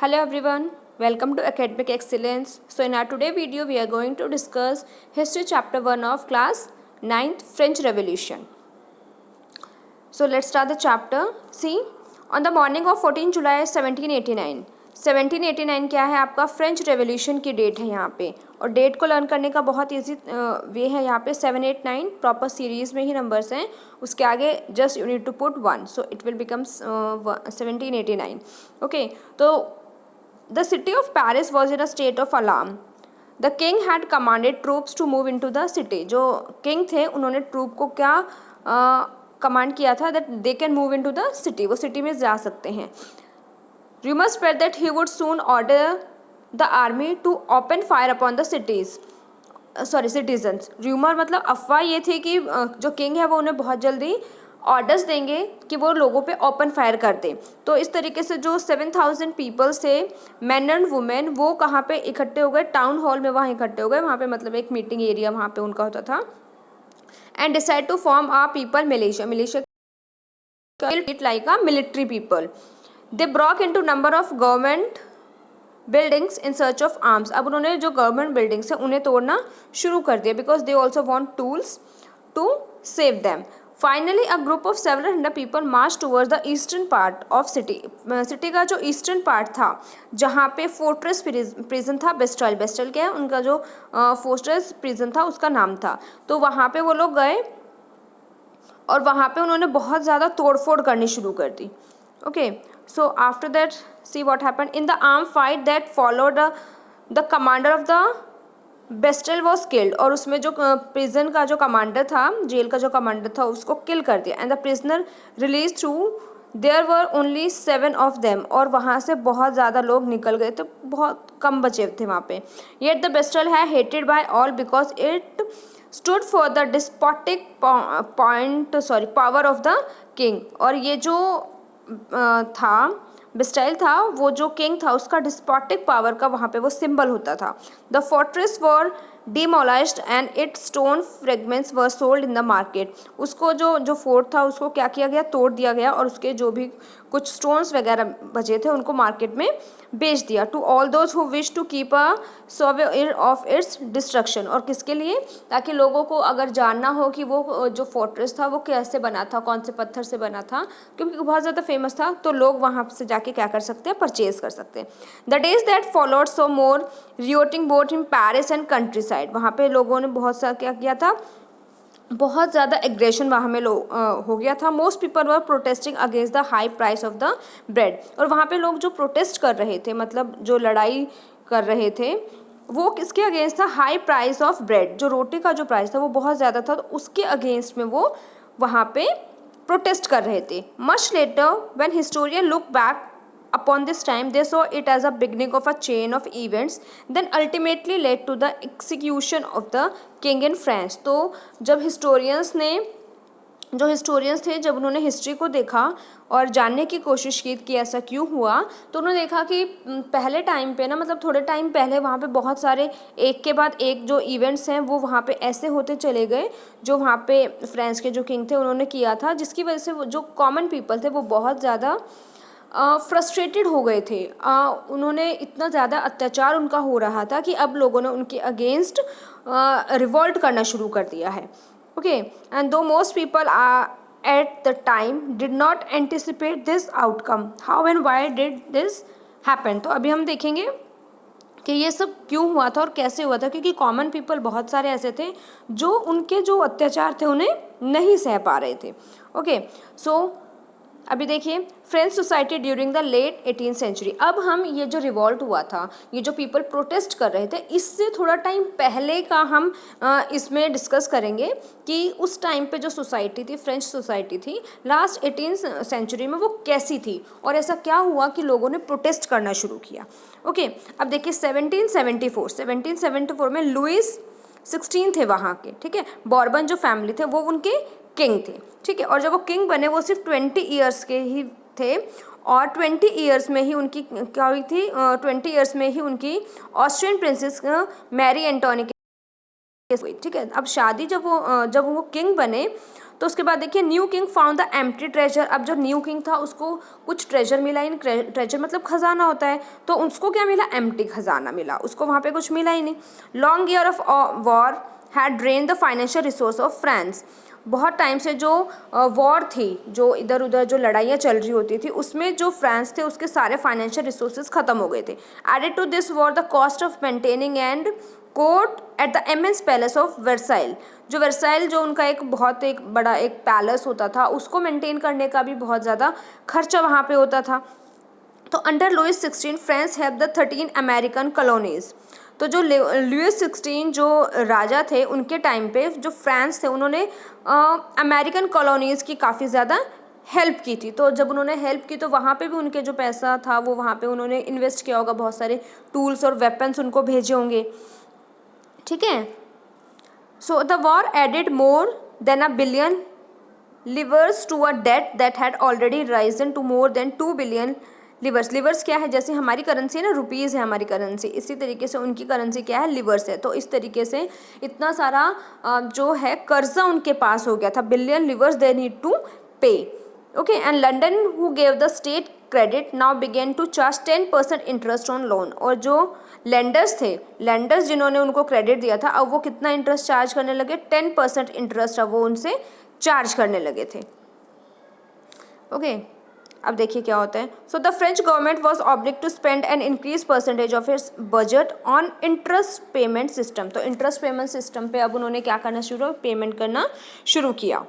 Hello everyone, welcome to Academic Excellence. So in our today video we are going to discuss History chapter 1 of class 9th French Revolution. So let's start the chapter. See, on the morning of 14 July 1789, 1789 क्या है आपका French revolution की date है यहाँ पे, और date को learn करने का बहुत ईजी वे है यहाँ पे 789 प्रॉपर सीरीज में ही नंबर्स हैं, उसके आगे just you need to put 1, so it will become 1789. Okay, तो the city of Paris was in a state of alarm. The king had commanded troops to move into the city. जो king थे उन्होंने troop को क्या command किया था that they can move into the city, वो city में जा सकते हैं. Rumors spread that he would soon order the army to open fire upon the citizens. Rumour मतलब अफवाह ये थी कि जो किंग है वो उन्हें बहुत जल्दी ऑर्डर्स देंगे कि वो लोगों पे ओपन फायर कर दें. तो इस तरीके से जो 7,000 पीपल्स थे, मैन एंड वुमेन, वो कहाँ पे इकट्ठे हो गए, टाउन हॉल में वहाँ इकट्ठे हो गए. वहाँ पे मतलब एक मीटिंग एरिया वहाँ पे उनका होता था. And decide to form a people militia like a military people. They broke into number of government buildings in search of arms. अब उन्होंने जो गवर्नमेंट बिल्डिंग्स है उन्हें तोड़ना शुरू कर दिया because they also want tools to save them. Finally a group of 700 people march towards the eastern part of city. City का जो ईस्टर्न पार्ट था जहाँ पे फोर्ट्रेस प्रिजन था, बेस्टाइल क्या है उनका जो फोर्ट्रेस प्रिजन था उसका नाम था. तो वहाँ पे वो लोग गए और वहाँ पे उन्होंने बहुत ज़्यादा तोड़फोड़ करनी शुरू कर दी. Okay, so after that see what happened in the arm fight that followed. The commander of the Bastille was killed. और उसमें जो प्रिजन का जो कमांडर था, जेल का जो कमांडर था, उसको किल कर दिया. And the prisoner release through there were only 7 of them. और वहाँ से बहुत ज़्यादा लोग निकल गए, तो बहुत कम बचे थे वहाँ पे. येट द बेस्टेल है hated by all because it stood for the despotic power of the king. और ये जो था बेस्टाइल था, वो जो किंग था उसका डिस्पोटिक पावर का वहाँ पे वो सिंबल होता था. The fortress were demolished and its stone fragments were sold in the market. उसको जो फोर्ट था उसको क्या किया गया, तोड़ दिया गया, और उसके जो भी कुछ स्टोन्स वगैरह बचे थे उनको मार्केट में बेच दिया. To all those who wish to keep a souvenir of its destruction. और किसके लिए, ताकि लोगों को अगर जानना हो कि वो जो फोर्ट्रेस था वो कैसे बना था, कौन से पत्थर से बना था, क्योंकि बहुत ज़्यादा फेमस था, तो लोग वहाँ से जाके क्या कर सकते हैं, परचेज कर सकते हैं. The days that followed saw more rioting both in Paris and countryside. वहाँ पे लोगों ने बहुत सा क्या किया था, बहुत ज़्यादा एग्रेशन वहाँ में हो गया था. Most people were protesting against the high price of the bread. और वहाँ पे लोग जो प्रोटेस्ट कर रहे थे, मतलब जो लड़ाई कर रहे थे, वो किसके अगेंस्ट था, हाई प्राइस ऑफ ब्रेड. जो रोटी का जो प्राइस था वो बहुत ज़्यादा था, तो उसके अगेंस्ट में वो वहाँ पे प्रोटेस्ट कर रहे थे. Much later when historian look back upon this time they saw it as a beginning of a chain of events then ultimately led to the execution of the king in France. तो जब historians थे, जब उन्होंने history को देखा और जानने की कोशिश की कि ऐसा क्यों हुआ, तो उन्होंने देखा कि पहले टाइम पे ना, मतलब थोड़े टाइम पहले वहाँ पे बहुत सारे एक के बाद एक जो इवेंट्स हैं वो वहाँ पे ऐसे होते चले गए, जो वहाँ पे फ्रांस के जो किंग थे उन्होंने किया था, जिसकी वजह से वो जो कॉमन पीपल थे वो बहुत ज़्यादा फ्रस्ट्रेटेड हो गए थे. उन्होंने इतना ज़्यादा अत्याचार उनका हो रहा था कि अब लोगों ने उनके अगेंस्ट रिवॉल्ट करना शुरू कर दिया है. ओके, एंड दो most people at the time did not anticipate this outcome, how and why did this happen. तो अभी हम देखेंगे कि ये सब क्यों हुआ था और कैसे हुआ था, क्योंकि कॉमन पीपल बहुत सारे ऐसे थे जो उनके जो अत्याचार थे उन्हें नहीं सह पा रहे थे. ओके, सो अभी देखिए French society during the late 18th century. अब हम ये जो रिवॉल्ट हुआ था, ये जो पीपल प्रोटेस्ट कर रहे थे, इससे थोड़ा टाइम पहले का हम इसमें डिस्कस करेंगे कि उस टाइम पे जो सोसाइटी थी, फ्रेंच सोसाइटी थी, लास्ट 18th सेंचुरी में वो कैसी थी और ऐसा क्या हुआ कि लोगों ने प्रोटेस्ट करना शुरू किया. ओके, अब देखिए 1774 में लुइस 16 थे वहाँ के, ठीक है, बॉर्बन जो फैमिली थे वो उनके किंग थे, ठीक है. और जब वो किंग बने वो सिर्फ 20 ईयर्स के ही थे, और 20 ईयर्स में ही उनकी क्या हुई थी, 20 ईयर्स में ही उनकी ऑस्ट्रियन प्रिंसेस मैरी एंटोनी हुई, ठीक है. अब शादी जब वो किंग बने तो उसके बाद देखिए new king found the empty treasure. अब जो न्यू किंग था उसको कुछ ट्रेजर मिला ही नहीं, ट्रेजर मतलब खजाना होता है, तो उसको क्या मिला, एम्प्टी खजाना मिला, उसको वहाँ पे कुछ मिला ही नहीं। Long year of war had drain the financial resource of France. बहुत टाइम से जो वॉर थी, जो इधर उधर जो लड़ाइयाँ चल रही होती थी, उसमें जो फ्रांस थे उसके सारे फाइनेंशियल रिसोर्सेज खत्म हो गए थे। Added to this war the cost of maintaining and court at the immense palace of Versailles. जो वर्साइल जो उनका एक बहुत एक बड़ा एक पैलेस होता था, उसको मेंटेन करने का भी बहुत ज़्यादा खर्चा वहाँ पे होता था। तो under Louis 16 France have the 13 American colonies. तो जो लुइस 16 जो राजा थे उनके टाइम पे जो फ्रांस थे उन्होंने अमेरिकन कॉलोनीज़ की काफ़ी ज़्यादा हेल्प की थी। तो जब उन्होंने हेल्प की तो वहाँ पे भी उनके जो पैसा था वो वहाँ पे उन्होंने इन्वेस्ट किया होगा, बहुत सारे टूल्स और वेपन्स उनको भेजे होंगे, ठीक है। So the war added more than $1 billion livres to a debt that had already risen to more than 2 billion livres। Levers क्या है, जैसे हमारी करेंसी है ना, रुपीज़ है हमारी करेंसी, इसी तरीके से उनकी करेंसी क्या है, लिवर्स है। तो इस तरीके से इतना सारा जो है कर्जा उनके पास हो गया था, billion livres they need to pay. Okay, and lenders who gave the state credit now began to charge 10% interest on loan. और जो लेंडर्स थे, लेंडर्स जिन्होंने उनको क्रेडिट दिया था, अब वो कितना इंटरेस्ट चार्ज करने लगे, 10% इंटरेस्ट अब वो उनसे चार्ज करने लगे थे। ओके, अब देखिए क्या होता है। So the French government was oblige to spend an increase percentage of its budget on interest payment system. तो इंटरेस्ट पेमेंट सिस्टम पे अब उन्होंने क्या करना शुरू, पेमेंट करना शुरू किया।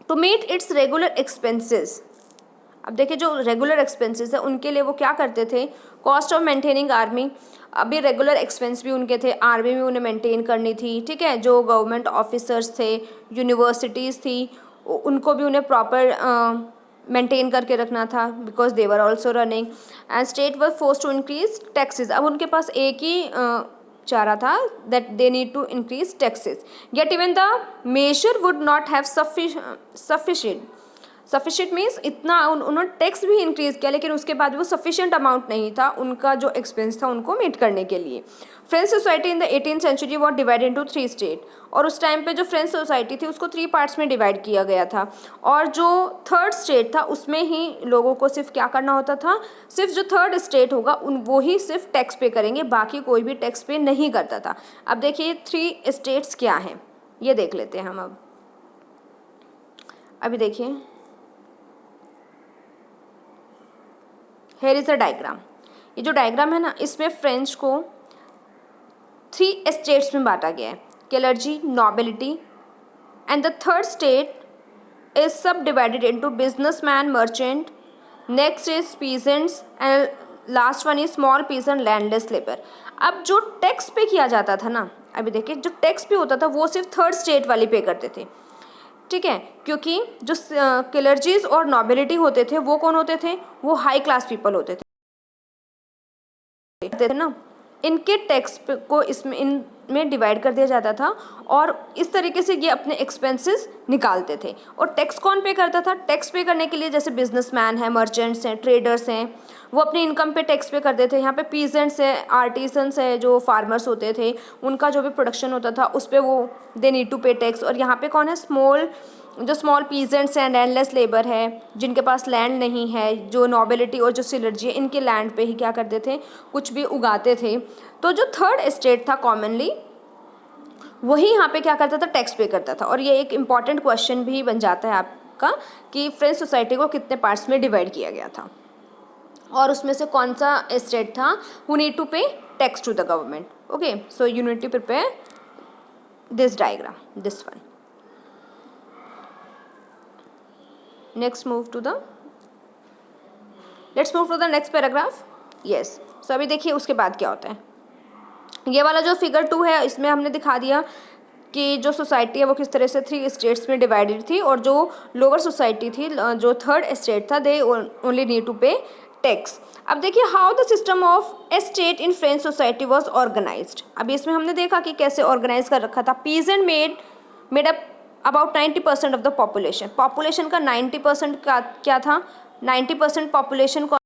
To meet its regular expenses. अब देखिए जो रेगुलर एक्सपेंसेस है उनके लिए वो क्या करते थे, कॉस्ट ऑफ मेंटेनिंग आर्मी। अभी रेगुलर एक्सपेंस भी उनके थे, आर्मी भी उन्हें मेंटेन करनी थी, ठीक है। जो गवर्नमेंट ऑफिसर्स थे, यूनिवर्सिटीज़ थी, उनको भी उन्हें प्रॉपर मेंटेन करके रखना था, because they were also running. And state were force to increase taxes. अब उनके पास एक ही चारा था, that they need to increase taxes, yet even the major would not have sufficient means इतना उन्होंने टैक्स भी इंक्रीज़ किया, लेकिन उसके बाद वो सफिशिएंट अमाउंट नहीं था उनका जो एक्सपेंस था उनको मीट करने के लिए। French society in the 18th century was divided into 3 state. और उस टाइम पे जो फ्रेंच सोसाइटी थी उसको 3 पार्ट्स में डिवाइड किया गया था। और जो थर्ड स्टेट था उसमें ही लोगों को सिर्फ क्या करना होता था, सिर्फ जो थर्ड स्टेट होगा वो ही सिर्फ टैक्स पे करेंगे, बाकी कोई भी टैक्स पे नहीं करता था। अब देखिए 3 स्टेट्स क्या हैं ये देख लेते हैं हम। अब अभी देखिए, हेयर इज़ अ डायग्राम। ये जो डायग्राम है ना, इसमें फ्रेंच को 3 स्टेट्स में बांटा गया है, clergy, nobility and the third estate is subdivided into businessman, merchant, next is peasants and last one is small peasant landless labour. अब जो टैक्स पे किया जाता था ना, अभी देखिए जो टैक्स पे होता था वो सिर्फ थर्ड स्टेट वाले पे करते थे, ठीक है, क्योंकि जो क्लर्जीज और नॉबिलिटी होते थे वो कौन होते थे, वो हाई क्लास पीपल होते थे ना। इनके टैक्स को इसमें इनमें डिवाइड कर दिया जाता था और इस तरीके से ये अपने एक्सपेंसेस निकालते थे। और टैक्स कौन पे करता था, टैक्स पे करने के लिए जैसे बिजनेसमैन हैं, मर्चेंट्स हैं, ट्रेडर्स हैं, वो अपनी इनकम पे टैक्स पे करते थे। यहाँ पे पीजेंट्स है, आर्टिसंस है, जो फार्मर्स होते थे, उनका जो भी प्रोडक्शन होता था उस पर वो दे नीड टू पे टैक्स। और यहाँ पे कौन है, small peasants and landless labour है, जिनके पास लैंड नहीं है, जो नॉबिलिटी और जो सिलर्जी है, इनके लैंड पे ही क्या करते थे, कुछ भी उगाते थे। तो जो थर्ड स्टेट था कॉमनली वही यहाँ पे क्या करता था, टैक्स पे करता था। और ये एक इम्पॉर्टेंट क्वेश्चन भी बन जाता है आपका कि फ्रेंच सोसाइटी को कितने पार्ट्स में डिवाइड किया गया था और उसमें से कौन सा स्टेट था who need to pay tax to the government. Okay, so you need to prepare this diagram, this one. Let's move to the next paragraph. Yes. So अभी देखिए उसके बाद क्या होता है। ये वाला जो फिगर 2 है इसमें हमने दिखा दिया कि जो सोसाइटी है वो किस तरह से 3 स्टेट्स में डिवाइडेड थी और जो लोअर सोसाइटी थी, जो थर्ड स्टेट था, they only need to pay tax. अब देखिए how the system of a state in French society was organised. अभी इसमें हमने देखा कि कैसे ऑर्गेनाइज कर रखा था। Peasant made up about 90% of the population. Population का 90% का क्या था, 90% पॉपुलेशन को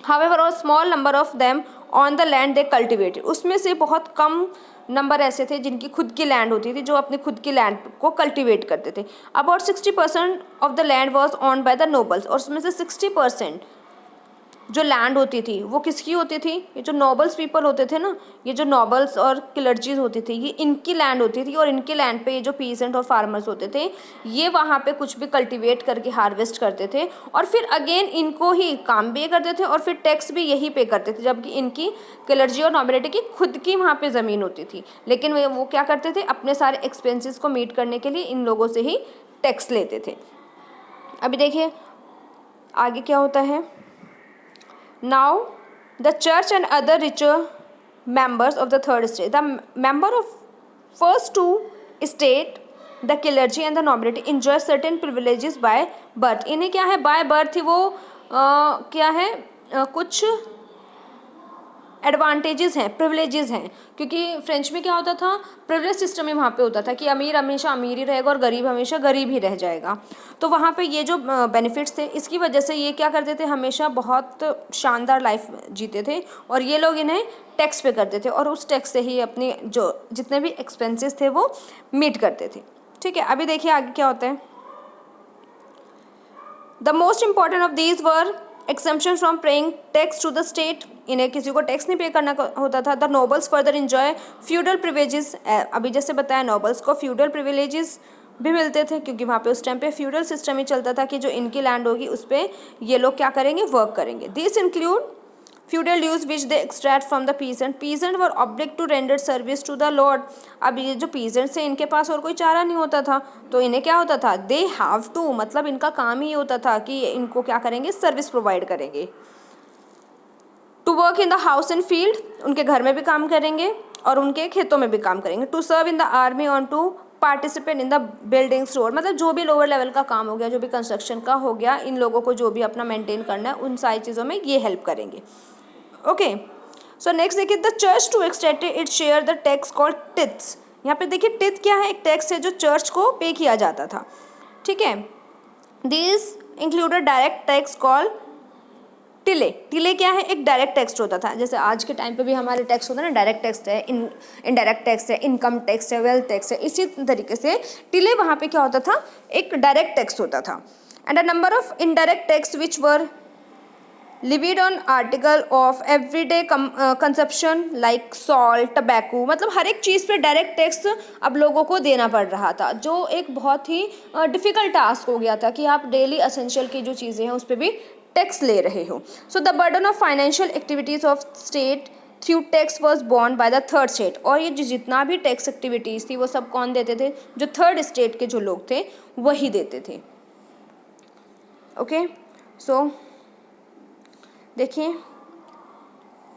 हावेवर और small number of them on the land they cultivated. उसमें से बहुत कम नंबर ऐसे थे जिनकी खुद की लैंड होती थी, जो अपनी खुद की लैंड को कल्टीवेट करते थे। About 60% of the land was owned by the nobles, और उसमें से 60% जो लैंड होती थी वो किसकी होती थी? ये जो नोबल्स पीपल होते थे ना, ये जो नोबल्स और क्लर्जीज होती थी, ये इनकी लैंड होती थी। और इनके लैंड पे ये जो पीसेंट और फार्मर्स होते थे, ये वहाँ पे कुछ भी कल्टीवेट करके हार्वेस्ट करते थे, और फिर अगेन इनको ही काम भी करते थे और फिर टैक्स भी यही पे करते थे, जबकि इनकी क्लर्जी और नॉबिलिटी की खुद की वहाँ पे ज़मीन होती थी। लेकिन वो क्या करते थे? अपने सारे एक्सपेंसेस को मीट करने के लिए इन लोगों से ही टैक्स लेते थे। अभी देखिए आगे क्या होता है। Now, the church and other richer members of the third estate, the member of first two estate, the clergy and the nobility enjoy certain privileges by birth. इन्हें क्या है? by birth ही वो क्या है? कुछ एडवांटेजेस हैं, प्रिविलेजेस हैं, क्योंकि फ्रेंच में क्या होता था? प्रिविलेज सिस्टम ही वहाँ पे होता था कि अमीर हमेशा अमीर ही रहेगा और गरीब हमेशा गरीब ही रह जाएगा। तो वहाँ पे ये जो बेनिफिट्स थे, इसकी वजह से ये क्या करते थे? हमेशा बहुत शानदार लाइफ जीते थे, और ये लोग इन्हें टैक्स पे करते थे और उस टैक्स से ही अपनी जो जितने भी एक्सपेंसेस थे वो मीट करते थे। ठीक है, अभी देखिए आगे क्या होता है। The most important of these were exemption from paying tax to the state, इन्हें किसी को टैक्स नहीं पे करना होता था। The nobles further enjoy feudal privileges, अभी जैसे बताया नोबल्स को फ्यूडल प्रिविलेजेस भी मिलते थे, क्योंकि वहाँ पे उस टाइम पे फ्यूडल सिस्टम ही चलता था कि जो इनकी लैंड होगी उस पर ये लोग क्या करेंगे? वर्क करेंगे। This include feudal dues which they extract from the peasant, peasant were obligate to render service to the lord. अब ये जो पीजेंट्स थे इनके पास और कोई चारा नहीं होता था, तो इन्हें क्या होता था? दे हैव टू, मतलब इनका काम ही होता था कि इनको क्या करेंगे? सर्विस प्रोवाइड करेंगे। To work in the house and field, उनके घर में भी काम करेंगे और उनके खेतों में भी काम करेंगे। To serve in the army on to participate in the buildings road, मतलब जो भी लोअर लेवल का काम हो गया, जो भी कंस्ट्रक्शन का हो गया, इन लोगों को जो भी अपना मेंटेन करना है उन सारी चीज़ों में ये हेल्प करेंगे। ओके, सो नेक्स्ट देखिए, the church too extract it share the tax called tithes. यहाँ पे देखिए टिथ क्या है? एक टैक्स है जो चर्च को पे किया जाता था। ठीक है, this included direct tax called till. Till क्या है? एक डायरेक्ट टैक्स होता था, जैसे आज के टाइम पे भी हमारे टैक्स होता है ना, डायरेक्ट टैक्स है, इनडायरेक्ट टैक्स है, इनकम टैक्स है, वेल्थ टैक्स है। इसी तरीके से टिले वहाँ पे क्या होता था? एक डायरेक्ट टैक्स होता था। And a number of indirect tax which were levied on article of everyday consumption like salt, tobacco, मतलब हर एक चीज़ पे डायरेक्ट टैक्स अब लोगों को देना पड़ रहा था, जो एक बहुत ही डिफ़िकल्ट टास्क हो गया था कि आप डेली असेंशियल की जो चीज़ें हैं उस पर भी टैक्स ले रहे हो। So the burden of financial activities of state through tax was born by the third state, और ये जितना भी टैक्स एक्टिविटीज़ थी वो सब कौन देते थे? जो थर्ड स्टेट के जो लोग थे वही देते थे। ओके, सो देखिए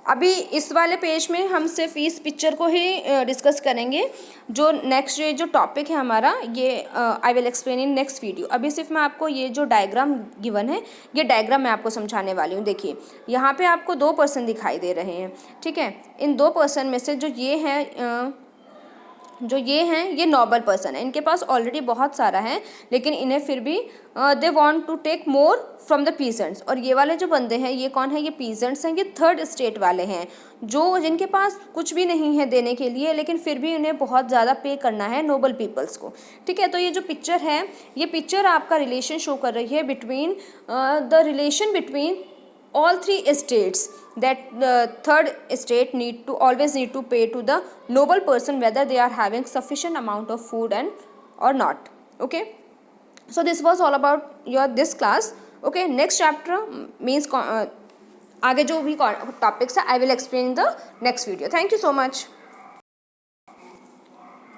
अभी इस वाले पेज में हम सिर्फ इस पिक्चर को ही डिस्कस करेंगे। जो नेक्स्ट ये जो टॉपिक है हमारा, ये I will explain in next video. अभी सिर्फ मैं आपको ये जो डायग्राम गिवन है, ये डायग्राम मैं आपको समझाने वाली हूँ। देखिए यहाँ पे आपको 2 पर्सन दिखाई दे रहे हैं। ठीक है, इन 2 पर्सन में से जो ये हैं ये नॉबल पर्सन है, इनके पास ऑलरेडी बहुत सारा है, लेकिन इन्हें फिर भी they want to take more from the peasants. और ये वाले जो बंदे हैं ये कौन है? ये पीजेंट्स हैं, ये थर्ड स्टेट वाले हैं, जो जिनके पास कुछ भी नहीं है देने के लिए, लेकिन फिर भी इन्हें बहुत ज़्यादा पे करना है नोबल पीपल्स को। ठीक है, तो ये जो पिक्चर है, ये पिक्चर आपका रिलेशन शो कर रही है between the relation between all 3 states, that the third state always need to pay to the noble person whether they are having sufficient amount of food and or not. Okay, so this was all about your this class. Okay, next chapter means आगे जो भी topics है I will explain in the next video. Thank you so much.